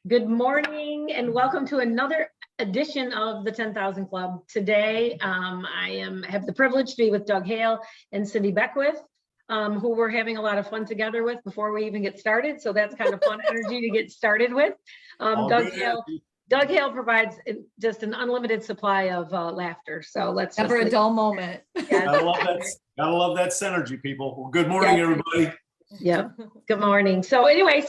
Good morning and welcome to another edition of the 10,000 Club. Today, have the privilege to be with Doug Hale and Cindy Beckwith, who we're having a lot of fun together with before we even get started. So that's kind of fun energy to get started with. Doug Hale provides just an unlimited supply of laughter. So let's never a dull moment. Yeah. Gotta love that synergy, people. Well, good morning, everybody. Yeah. Good morning. So anyway,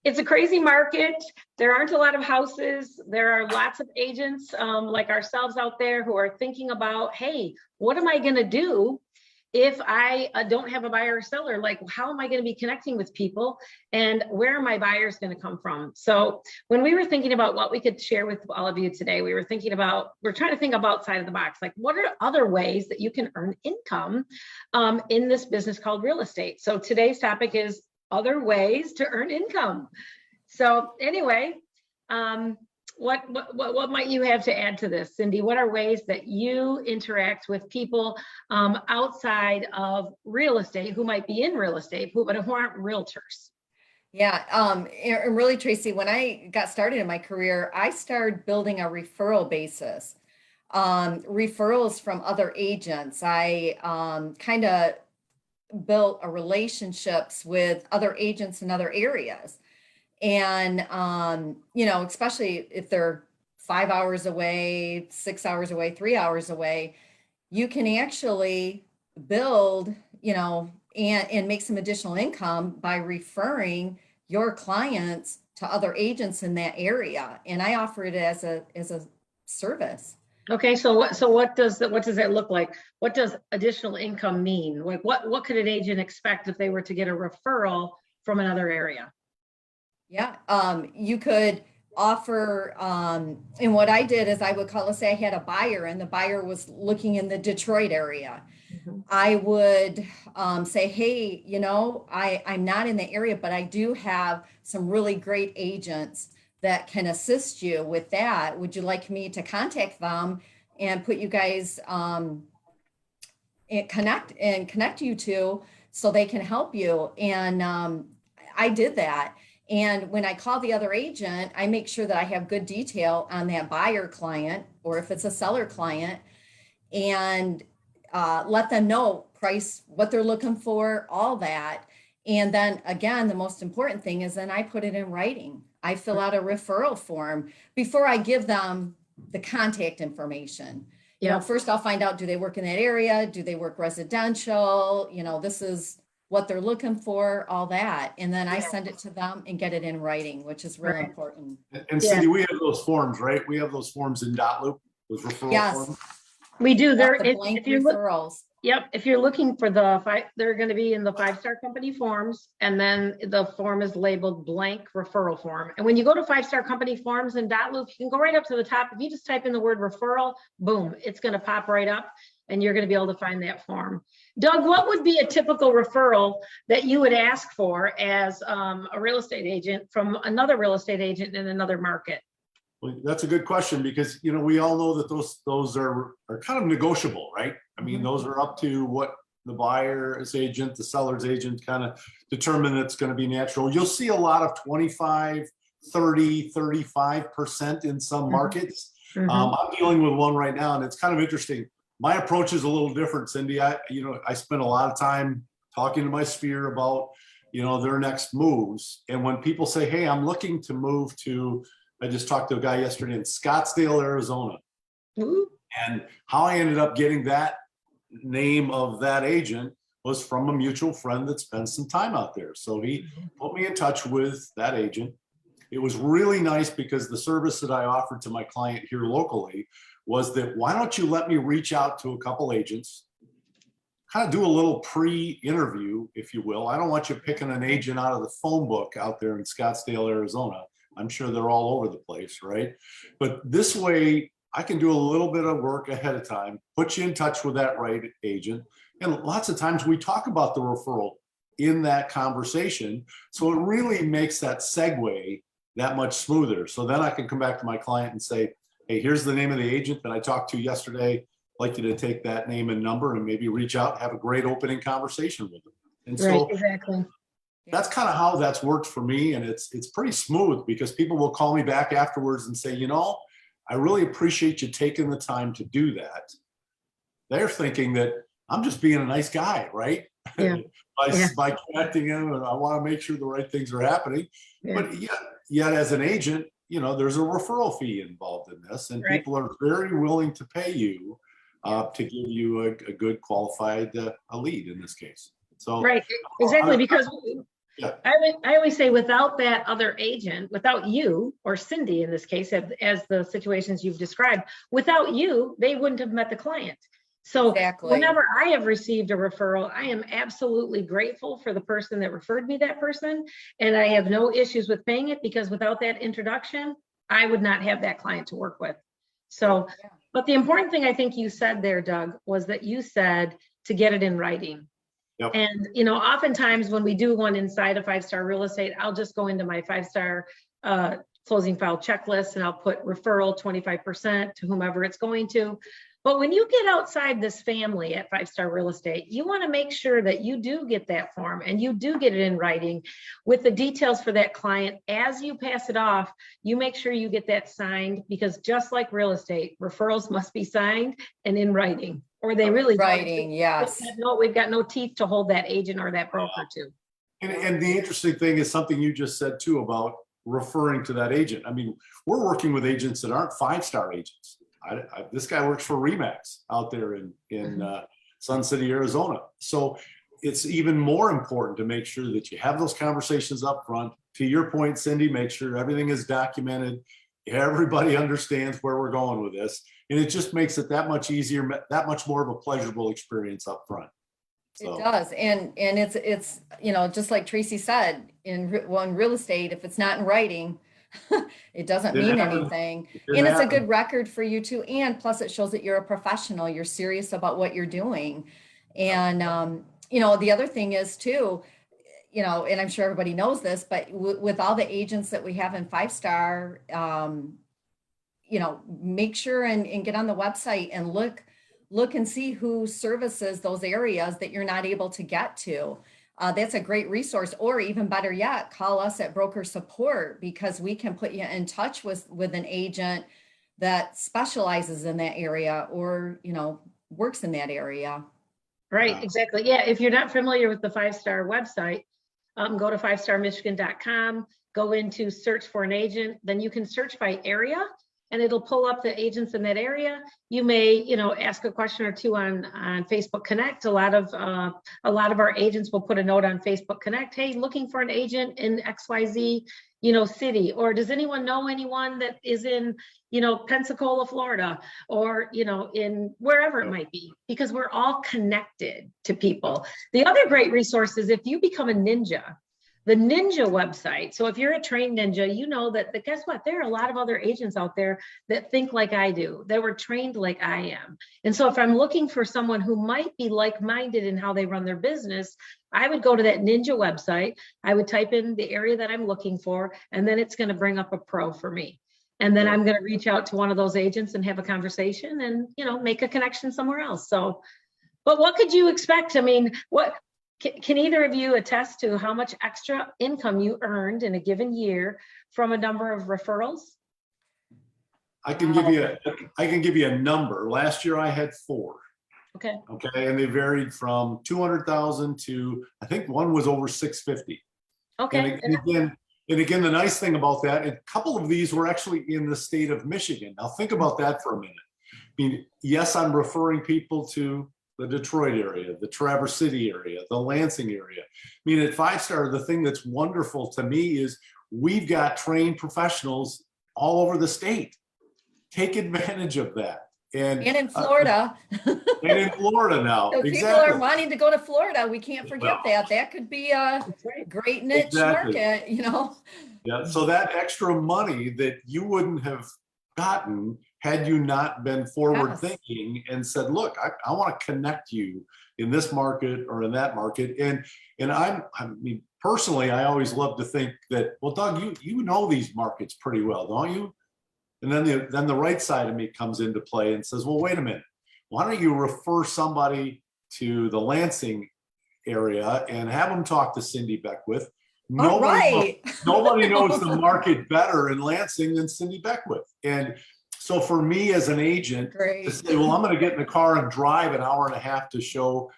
it's a crazy market. There aren't a lot of houses. There are lots of agents like ourselves out there who are thinking about, hey, what am I going to do if I don't have a buyer or seller? Like, how am I going to be connecting with people, and where are my buyers going to come from? So when we were thinking about what we could share with all of you today, we're trying to think about outside of the box. Like, what are other ways that you can earn income in this business called real estate? So today's topic is other ways to earn income. So anyway, what might you have to add to this, Cindy? What are ways that you interact with people outside of real estate who might be in real estate, but who aren't realtors? Yeah, and really, Tracy, when I got started in my career, I started building a referral basis, referrals from other agents. I kind of built relationships with other agents in other areas. And, especially if they're 5 hours away, 6 hours away, 3 hours away, you can actually build, and make some additional income by referring your clients to other agents in that area. And I offer it as a service. Okay, so what does that look like? What does additional income mean? Like, what could an agent expect if they were to get a referral from another area? Yeah, you could offer, and what I did is I would call, let's say I had a buyer and the buyer was looking in the Detroit area. Mm-hmm. I would say, hey, I'm not in the area, but I do have some really great agents that can assist you with that. Would you like me to contact them and put you guys connect you to so they can help you? And I did that. And when I call the other agent, I make sure that I have good detail on that buyer client, or if it's a seller client, and let them know price, what they're looking for, all that. And then again, the most important thing is then I put it in writing. I fill out a referral form before I give them the contact information. First I'll find out, do they work in that area? Do they work residential? This is what they're looking for, all that. And then I send it to them and get it in writing, which is really important. And Cindy, we have those forms, right? We have those forms in .loop, those referral forms. We do. They're blank referrals. Yep. If you're looking for they're going to be in the 5-star company forms, and then the form is labeled blank referral form. And when you go to 5-star company forms in .loop, you can go right up to the top. If you just type in the word referral, boom, it's going to pop right up, and you're going to be able to find that form. Doug, what would be a typical referral that you would ask for as a real estate agent from another real estate agent in another market? Well, that's a good question, because we all know that those are kind of negotiable, right? I mean, those are up to what the buyer's agent, the seller's agent kind of determine it's going to be natural. You'll see a lot of 25, 30, 35% in some markets. I'm dealing with one right now, and it's kind of interesting. My approach is a little different, Cindy. I spend a lot of time talking to my sphere about, their next moves. And when people say, hey, I'm looking to move to, I just talked to a guy yesterday in Scottsdale, Arizona. And how I ended up getting that name of that agent was from a mutual friend that spent some time out there. So he put me in touch with that agent. It was really nice because the service that I offered to my client here locally was that, why don't you let me reach out to a couple agents, kind of do a little pre-interview, if you will. I don't want you picking an agent out of the phone book out there in Scottsdale, Arizona. I'm sure they're all over the place, right? But this way, I can do a little bit of work ahead of time, put you in touch with that right agent. And lots of times we talk about the referral in that conversation. So it really makes that segue that much smoother. So then I can come back to my client and say, hey, here's the name of the agent that I talked to yesterday. I'd like you to take that name and number and maybe reach out, have a great opening conversation with them. And right, exactly. that's kind of how that's worked for me. And it's pretty smooth because people will call me back afterwards and say, I really appreciate you taking the time to do that. They're thinking that I'm just being a nice guy, right? Yeah. by connecting them, and I want to make sure the right things are happening. Yeah. But yet as an agent, there's a referral fee involved in this, and Right. people are very willing to pay you to give you a good qualified a lead in this case. So Right, exactly, because Yeah. I always say without that other agent, without you or Cindy in this case, as the situations you've described, without you, they wouldn't have met the client. So Exactly. whenever I have received a referral, I am absolutely grateful for the person that referred me that person. And I have no issues with paying it because without that introduction, I would not have that client to work with. So, Yeah. but the important thing I think you said there, Doug, was that you said to get it in writing. Yep. And, oftentimes when we do one inside of 5-star real estate, I'll just go into my 5-star closing file checklist and I'll put referral 25% to whomever it's going to. But when you get outside this family at 5-star real estate, you want to make sure that you do get that form and you do get it in writing with the details for that client. As you pass it off, you make sure you get that signed, because just like real estate, referrals must be signed and in writing, or they really don't. Writing, yes. We've got no teeth to hold that agent or that broker to. And the interesting thing is something you just said too about referring to that agent. I mean, we're working with agents that aren't 5-star agents. This guy works for Remax out there in Sun City, Arizona. So it's even more important to make sure that you have those conversations up front. To your point, Cindy, make sure everything is documented. Everybody understands where we're going with this. And it just makes it that much easier, that much more of a pleasurable experience up front. So. It does. And it's, just like Tracy said, in real estate, if it's not in writing, it doesn't mean anything. And it's a good record for you too. And plus it shows that you're a professional, you're serious about what you're doing. And, the other thing is too, and I'm sure everybody knows this, but with all the agents that we have in 5-star, make sure and get on the website and look and see who services those areas that you're not able to get to. That's a great resource, or even better yet, call us at broker support, because we can put you in touch with an agent that specializes in that area or, works in that area. Right, exactly. Yeah, if you're not familiar with the 5-star website, go to 5starmichigan.com, go into search for an agent, then you can search by area and it'll pull up the agents in that area. You may, ask a question or two on Facebook Connect. A lot of our agents will put a note on Facebook Connect. Hey, looking for an agent in XYZ, city, or does anyone know anyone that is in, Pensacola, Florida, or, in wherever it might be, because we're all connected to people. The other great resource is if you become a ninja. The Ninja website. So if you're a trained ninja, you know that guess what? There are a lot of other agents out there that think like I do, that were trained like I am. And so if I'm looking for someone who might be like-minded in how they run their business, I would go to that Ninja website. I would type in the area that I'm looking for, and then it's going to bring up a pro for me. And then I'm going to reach out to one of those agents and have a conversation and, make a connection somewhere else. So, but what could you expect? I mean, can either of you attest to how much extra income you earned in a given year from a number of referrals? I can give you a number. Last year I had 4. Okay. Okay, and they varied from 200,000 to, I think one was over 650. Okay. And again, the nice thing about that, a couple of these were actually in the state of Michigan. Now think about that for a minute. I mean, yes, I'm referring people to the Detroit area, the Traverse City area, the Lansing area. I mean, at 5-star, the thing that's wonderful to me is we've got trained professionals all over the state. Take advantage of that. And in Florida. And in Florida now. So exactly. People are wanting to go to Florida. We can't forget that. That could be a great niche market, Yeah. So that extra money that you wouldn't have gotten had you not been forward thinking and said, look, I want to connect you in this market or in that market. And I mean, personally, I always love to think that, well, Doug, you know these markets pretty well, don't you? And then the right side of me comes into play and says, well, wait a minute. Why don't you refer somebody to the Lansing area and have them talk to Cindy Beckwith. All right. Nobody knows the market better in Lansing than Cindy Beckwith. And so for me as an agent to Great. say, well, I'm going to get in the car and drive an hour and a half to show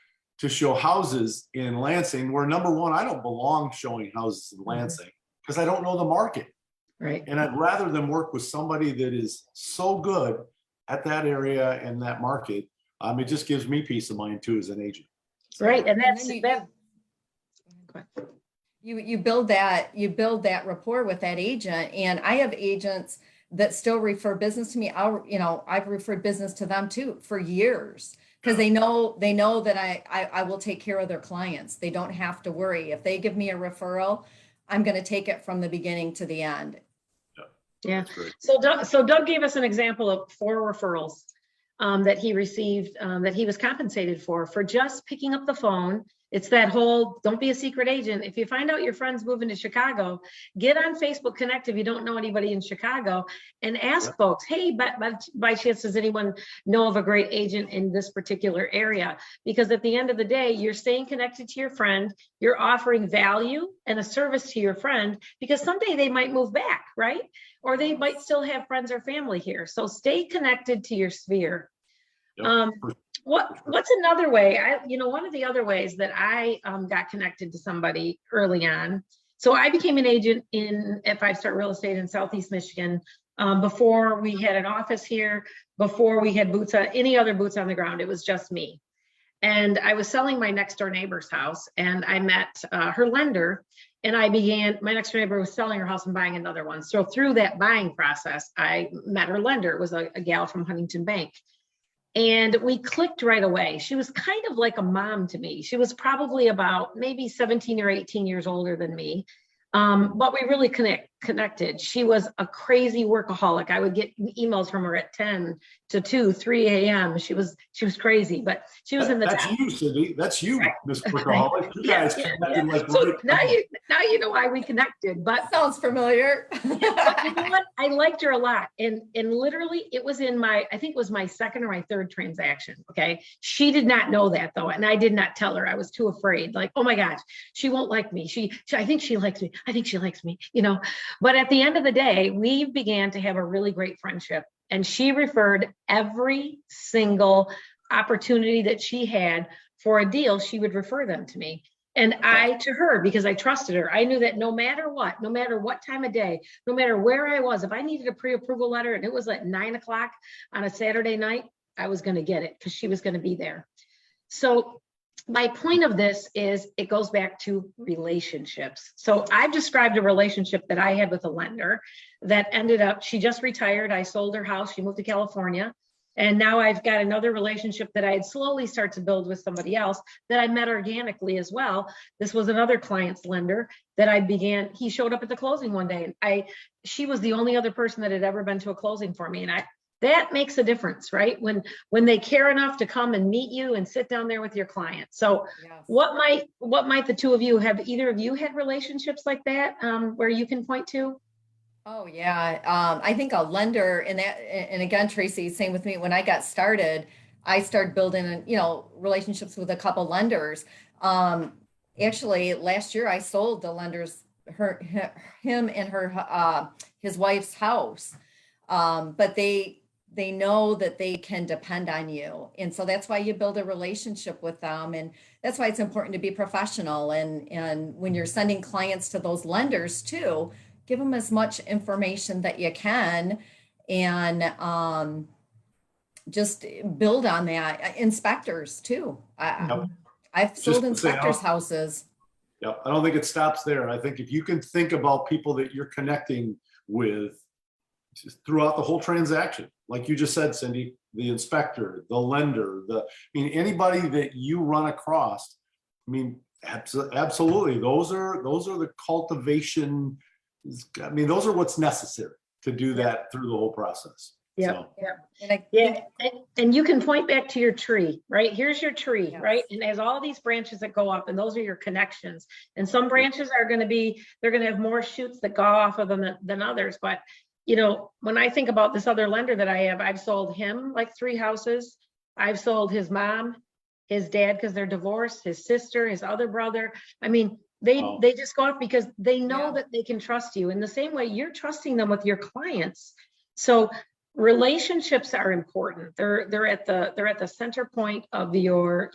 houses in Lansing, where number one, I don't belong showing houses in Lansing because I don't know the market. Right. And I'd rather them work with somebody that is so good at that area and that market. It just gives me peace of mind too as an agent. So, Right. And And that's then that. you build that rapport with that agent. And I have agents that still refer business to me. I've referred business to them too for years, because they know that I will take care of their clients. They don't have to worry. If they give me a referral, I'm going to take it from the beginning to the end. Yeah. that's great. So Doug gave us an example of 4 referrals that he received, that he was compensated for just picking up the phone. It's that whole, don't be a secret agent. If you find out your friend's moving to Chicago, get on Facebook Connect if you don't know anybody in Chicago, and ask folks, hey, by chance, does anyone know of a great agent in this particular area? Because at the end of the day, you're staying connected to your friend, you're offering value and a service to your friend, because someday they might move back, right? Or they might still have friends or family here. So stay connected to your sphere. Yep. What's another way? One of the other ways that I got connected to somebody early on. So I became an agent at 5 Star Real Estate in Southeast Michigan before we had an office here, before we had any other boots on the ground. It was just me. And I was selling my next door neighbor's house, and I met her lender, and my next door neighbor was selling her house and buying another one. So through that buying process, I met her lender. It was a gal from Huntington Bank. And we clicked right away. She was kind of like a mom to me. She was probably about maybe 17 or 18 years older than me. But we really connected. She was a crazy workaholic. I would get emails from her at 10 to 2, 3 a.m. She was crazy, but she was in the That's top. you, Cindy. That's you, Right. Miss Workaholic. You guys connected like So right now you know why we connected. But Sounds familiar. but you know what? I liked her a lot. And literally it was I think it was my second or my third transaction. Okay. She did not know that though. And I did not tell her. I was too afraid. Like, oh my gosh, she won't like me. I think she likes me. I think she likes me, but at the end of the day, we began to have a really great friendship. And she referred every single opportunity that she had for a deal. She would refer them to me. And I to her, because I trusted her. I knew that no matter what time of day, no matter where I was, if I needed a pre-approval letter and it was at 9 o'clock on a Saturday night, I was going to get it because she was going to be there. So my point of this is it goes back to relationships. So I've described a relationship that I had with a lender that ended up, she just retired. I sold her house. She moved to California. And now I've got another relationship that I had slowly started to build with somebody else that I met organically as well. This was another client's lender that he showed up at the closing one day. And she was the only other person that had ever been to a closing for me. And that makes a difference, right? When they care enough to come and meet you and sit down there with your client. So Yes. what might the two of you have, either of you had relationships like that where you can point to? Oh yeah. I think a lender and again, Tracy, same with me. When I got started, I started building, relationships with a couple lenders. Actually last year I sold the lenders, him and his wife's house. But they know that they can depend on you. And so that's why you build a relationship with them. And that's why it's important to be professional. And when you're sending clients to those lenders too, give them as much information that you can, and just build on that. Inspectors too. I've sold inspectors' houses. Yeah, I don't think it stops there. I think if you can think about people that you're connecting with just throughout the whole transaction, like you just said, Cindy, the inspector, the lender, anybody that you run across, absolutely, those are the cultivation. Those are what's necessary to do that through the whole process. Yeah. So. Yeah. And you can point back to your tree, right? Here's your tree, Yes. right? And there's all these branches that go up, and those are your connections. And some branches are going to have more shoots that go off of them than others. But, when I think about this other lender that I have, I've sold him like 3 houses. I've sold his mom his dad because they're divorced, his sister, his other brother. I mean, they Wow. they just go off because they know Yeah. that they can trust you in the same way you're trusting them with your clients. So relationships are important. They're at the center point of your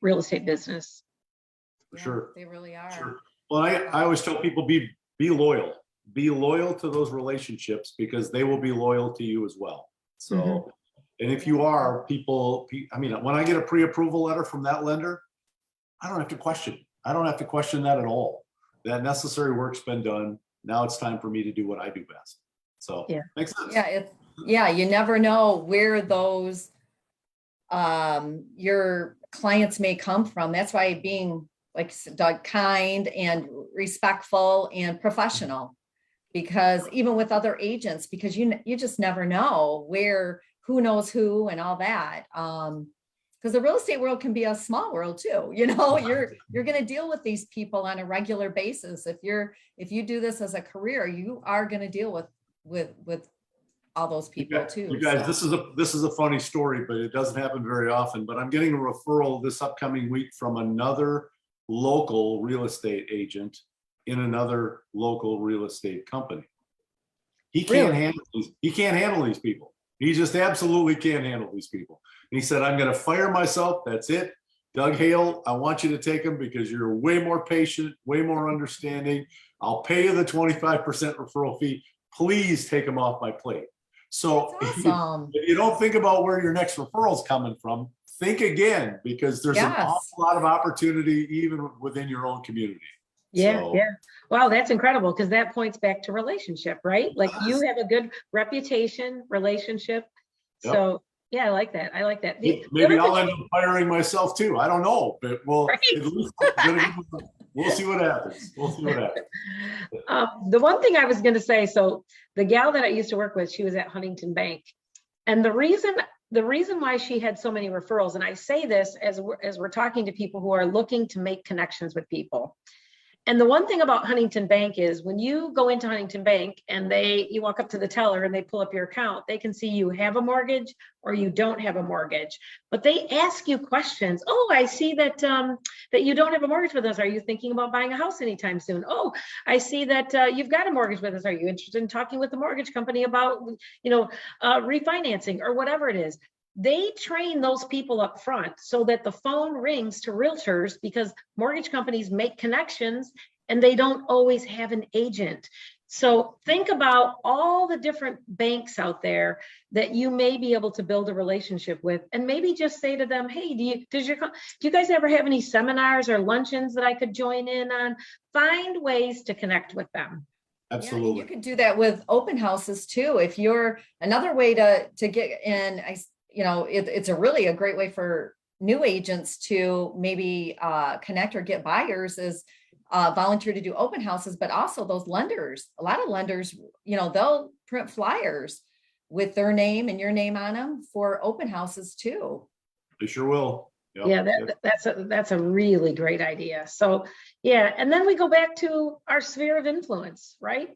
real estate business. For Yeah, sure. they really are. Sure. Well, I always tell people be loyal. Be loyal to those relationships because they will be loyal to you as well. So, Mhm. and if you are I mean, when I get a pre-approval letter from that lender, I don't have to question. I don't have to question that at all. That necessary work's been done. Now it's time for me to do what I do best. So, Yeah. makes sense. Yeah, you never know where those your clients may come from. That's why being, like Doug, kind and respectful and professional, because even with other agents, because you just never know who knows who and all that. Because the real estate world can be a small world too. You're going to deal with these people on a regular basis. If you do this as a career, you are going to deal with all those people too. You guys, So. this is a funny story, but it doesn't happen very often. But I'm getting a referral this upcoming week from another local real estate agent in another local real estate company. He can't handle these people. He just absolutely can't handle these people. And he said, I'm going to fire myself. That's it. Doug Hale, I want you to take him because you're way more patient, way more understanding. I'll pay you the 25% referral fee. Please take him off my plate. So That's awesome. if you don't think about where your next referral is coming from, think again, because there's an awful lot of opportunity even within your own community. Yeah, So, yeah. Wow, that's incredible because that points back to relationship, right? Like you have a good reputation, relationship. Yep. So yeah, I like that. I like that. Maybe I'll end up firing myself too. I don't know, but Right. at least we'll see what happens. We'll see what happens. The one thing I was going to say, so the gal that I used to work with, she was at Huntington Bank. And the reason why she had so many referrals, and I say this as we're talking to people who are looking to make connections with people. And the one thing about Huntington Bank is when you go into Huntington Bank and you walk up to the teller and they pull up your account, they can see you have a mortgage or you don't have a mortgage. But they ask you questions. Oh, I see that that you don't have a mortgage with us. Are you thinking about buying a house anytime soon? Oh, I see that you've got a mortgage with us. Are you interested in talking with the mortgage company about, refinancing or whatever it is? They train those people up front so that the phone rings to realtors because mortgage companies make connections and they don't always have an agent. So think about all the different banks out there that you may be able to build a relationship with, and maybe just say to them, hey, do you guys ever have any seminars or luncheons that I could join in on? Find ways to connect with them. Absolutely. Yeah, you could do that with open houses too. If you're another way to get in, it's a great way for new agents to maybe connect or get buyers is volunteer to do open houses, but also those lenders. A lot of lenders, they'll print flyers with their name and your name on them for open houses too. They sure will. Yep. Yeah, that's a really great idea. So yeah, and then we go back to our sphere of influence, right?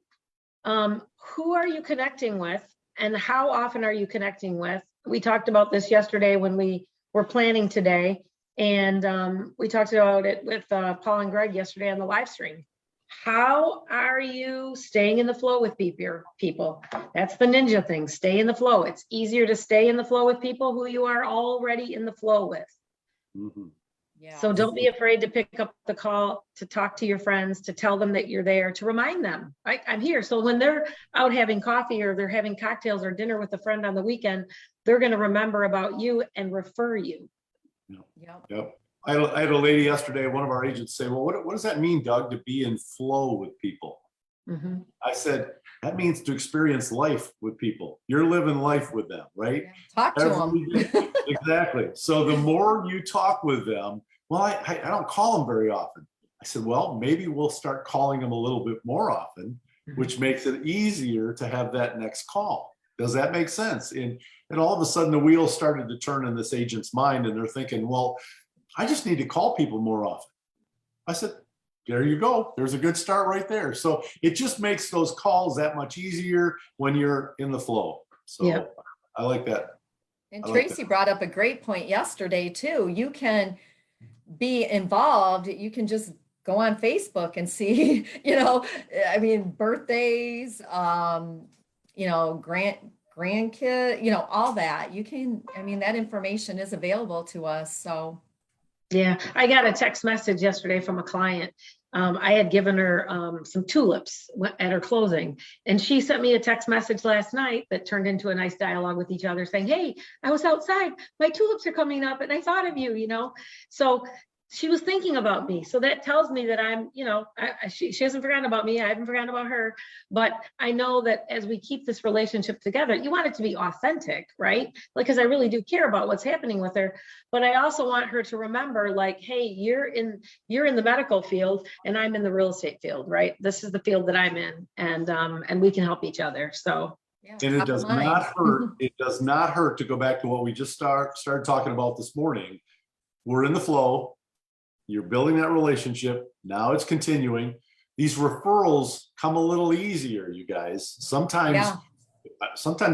Who are you connecting with and how often are you connecting with? We talked about this yesterday when we were planning today, and we talked about it with Paul and Greg yesterday on the live stream. How are you staying in the flow with people? That's the ninja thing. Stay in the flow. It's easier to stay in the flow with people who you are already in the flow with. Mm-hmm. Yeah. So don't be afraid to pick up the call, to talk to your friends, to tell them that you're there, to remind them, right? I'm here. So when they're out having coffee or they're having cocktails or dinner with a friend on the weekend, they're going to remember about you and refer you. Yep. I had a lady yesterday, one of our agents say, well, what does that mean, Doug, to be in flow with people? Mm-hmm. I said, that means to experience life with people. You're living life with them, right? Yeah. Talk to them. Exactly. So the more you talk with them, well, I don't call them very often. I said, well, maybe we'll start calling them a little bit more often, which makes it easier to have that next call. Does that make sense? And all of a sudden the wheels started to turn in this agent's mind and they're thinking, well, I just need to call people more often. I said, there you go. There's a good start right there. So it just makes those calls that much easier when you're in the flow. So yeah. I like that. And I like Tracy brought up a great point yesterday too. You can be involved. You can just go on Facebook and see, I mean, birthdays, grandkid, all that. You can, I mean, that information is available to us. So Yeah, I got a text message yesterday from a client. I had given her some tulips at her closing, and she sent me a text message last night that turned into a nice dialogue with each other saying, "Hey, I was outside, my tulips are coming up and I thought of you." So she was thinking about me. So that tells me that I'm, she hasn't forgotten about me. I haven't forgotten about her. But I know that as we keep this relationship together, you want it to be authentic, right? Like, because I really do care about what's happening with her. But I also want her to remember, like, hey, you're in the medical field and I'm in the real estate field, right? This is the field that I'm in, and we can help each other. So yeah, And it top of does mind. not hurt. It does not hurt to go back to what we just started talking about this morning. We're in the flow. You're building that relationship. Now it's continuing. These referrals come a little easier, you guys. Sometimes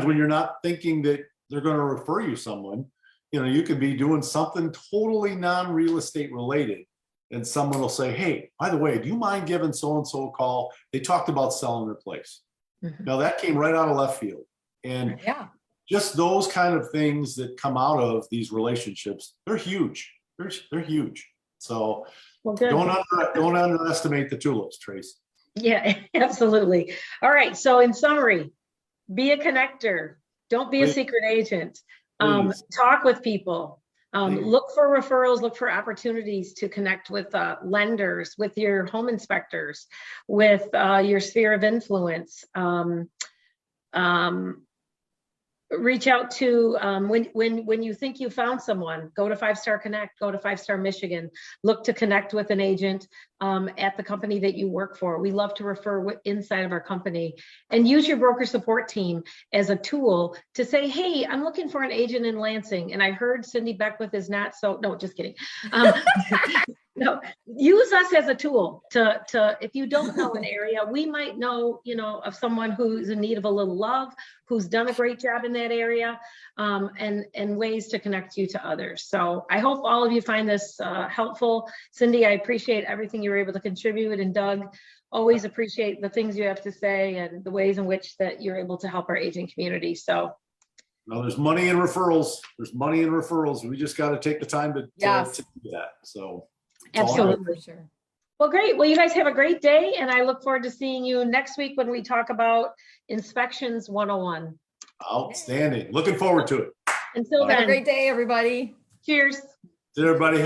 when you're not thinking that they're going to refer you someone, you could be doing something totally non-real estate related. And someone will say, "Hey, by the way, do you mind giving so-and-so a call? They talked about selling their place." Mhm. Now that came right out of left field. And Yeah. just those kind of things that come out of these relationships, they're huge. They're huge. So well, good. don't underestimate the tulips, Trace. Yeah, absolutely. All right. So in summary, be a connector. Don't be a Please. secret agent. Please. Talk with people. Please. Look for referrals, look for opportunities to connect with lenders, with your home inspectors, with your sphere of influence. Reach out to when you think you found someone, go to 5-Star Connect, go to 5-Star Michigan, look to connect with an agent at the company that you work for. We love to refer inside of our company, and use your broker support team as a tool to say, "Hey, I'm looking for an agent in Lansing, and I heard Cindy Beckwith is not so," no, just kidding. No, use us as a tool to if you don't know an area, we might know, of someone who's in need of a little love, who's done a great job in that area, and ways to connect you to others. So I hope all of you find this helpful. Cindy, I appreciate everything you were able to contribute, and Doug, always appreciate the things you have to say and the ways in which that you're able to help our aging community. So there's money in referrals. There's money in referrals. We just got to take the time to do that. So absolutely. For sure. Well, great. Well, you guys have a great day, and I look forward to seeing you next week when we talk about Inspections 101. Outstanding. Looking forward to it. Until Have then, a great day, everybody. cheers. Everybody.